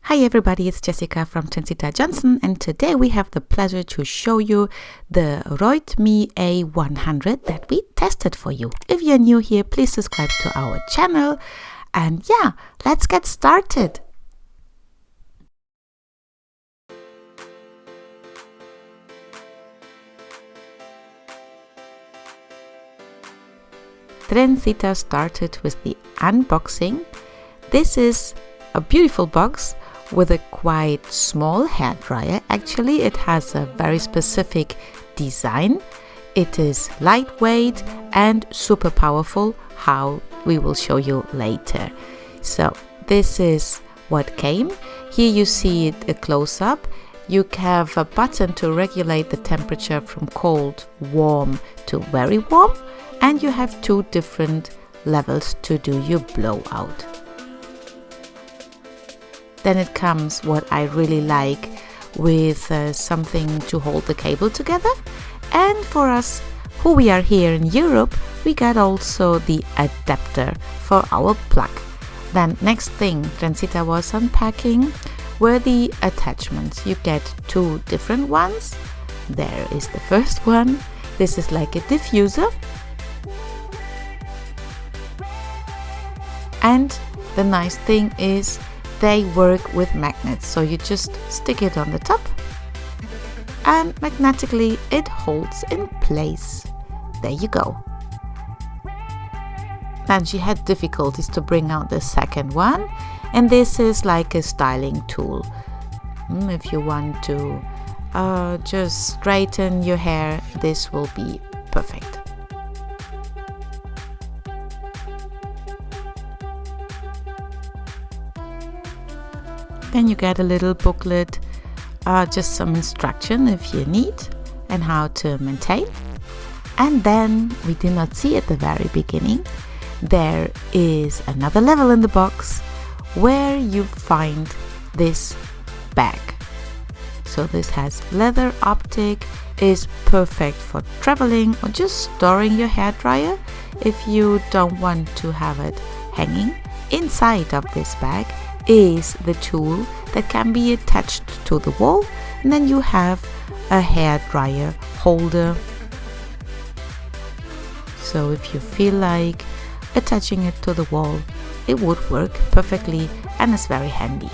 Hi everybody, it's Jessica from Trencita Johnson, and today we have the pleasure to show you the ROIDMI A100 that we tested for you. If you're new here, please subscribe to our channel, and yeah, let's get started. Trencita started with the unboxing. This is a beautiful box with a quite small hair dryer. Actually, it has a very specific design. It is lightweight and super powerful, how we will show you later. So this is what came. Here you see it a close-up. You have a button to regulate the temperature from cold, warm to very warm, and you have two different levels to do your blowout. Then it comes what I really like with something to hold the cable together. And for us who we are here in Europe, we got also the adapter for our plug. Then next thing Trencita was unpacking were the attachments. You get two different ones. There is the first one. This is like a diffuser. And the nice thing is they work with magnets, so you just stick it on the top and magnetically it holds in place. There you go. Then she had difficulties to bring out the second one, and this is like a styling tool. If you want to just straighten your hair, this will be perfect. Then you get a little booklet, just some instruction if you need and how to maintain. And then we did not see at the very beginning, there is another level in the box where you find this bag. So this has leather optic, is perfect for traveling or just storing your hair dryer if you don't want to have it hanging. Inside of this bag is the tool that can be attached to the wall, and then you have a hair dryer holder. So if you feel like attaching it to the wall, it would work perfectly and is very handy.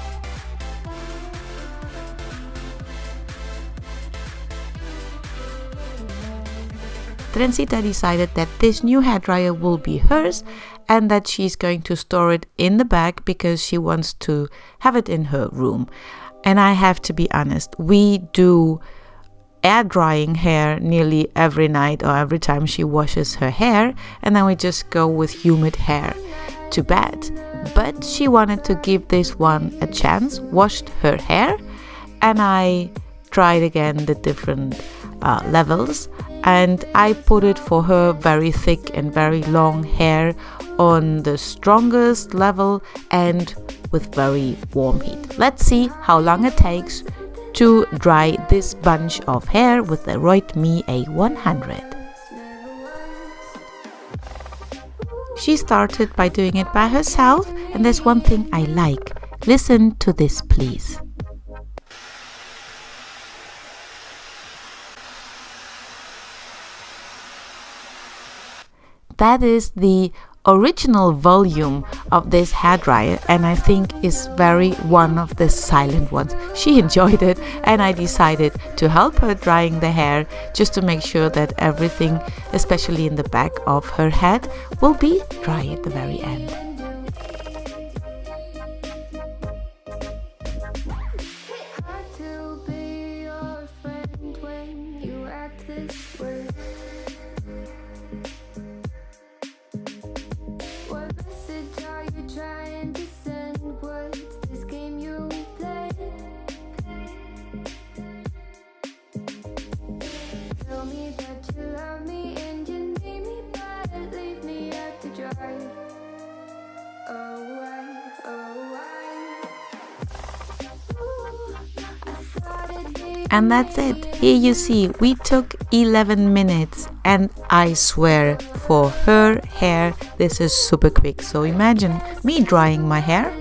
Trencita decided that this new hair dryer will be hers and that she's going to store it in the bag because she wants to have it in her room. And I have to be honest, we do air drying hair nearly every night or every time she washes her hair, and then we just go with humid hair to bed. But she wanted to give this one a chance, washed her hair, and I tried again the different levels, and I put it for her very thick and very long hair on the strongest level and with very warm heat. Let's see how long it takes to dry this bunch of hair with the ROIDMI A100. She started by doing it by herself, and there's one thing I like. Listen to this, please. That is the original volume of this hairdryer, and I think is very one of the silent ones. She enjoyed it, and I decided to help her drying the hair just to make sure that everything, especially in the back of her head, will be dry at the very end. And that's it. Here you see, we took 11 minutes, and I swear for her hair this is super quick. So imagine me drying my hair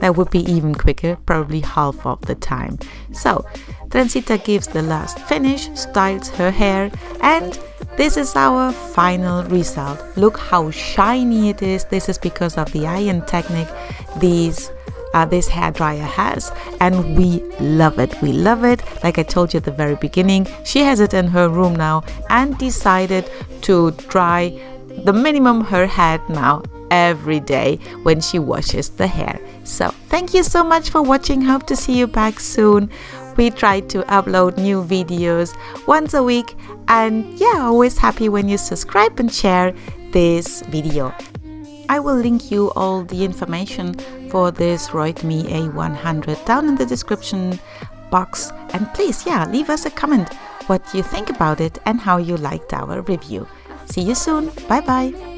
that would be even quicker, probably half of the time. So Trencita gives the last finish, styles her hair, and this is our final result. Look how shiny it is. This is because of the iron technique this hairdryer has, and we love it. We love it. Like I told you at the very beginning, she has it in her room now and decided to dry the minimum her head now every day when she washes the hair. So thank you so much for watching. Hope to see you back soon. We try to upload new videos once a week, and yeah, always happy when you subscribe and share this video. I will link you all the information for this ROIDMI A100 down in the description box, and please, yeah, leave us a comment what you think about it and how you liked our review. See you soon. Bye bye.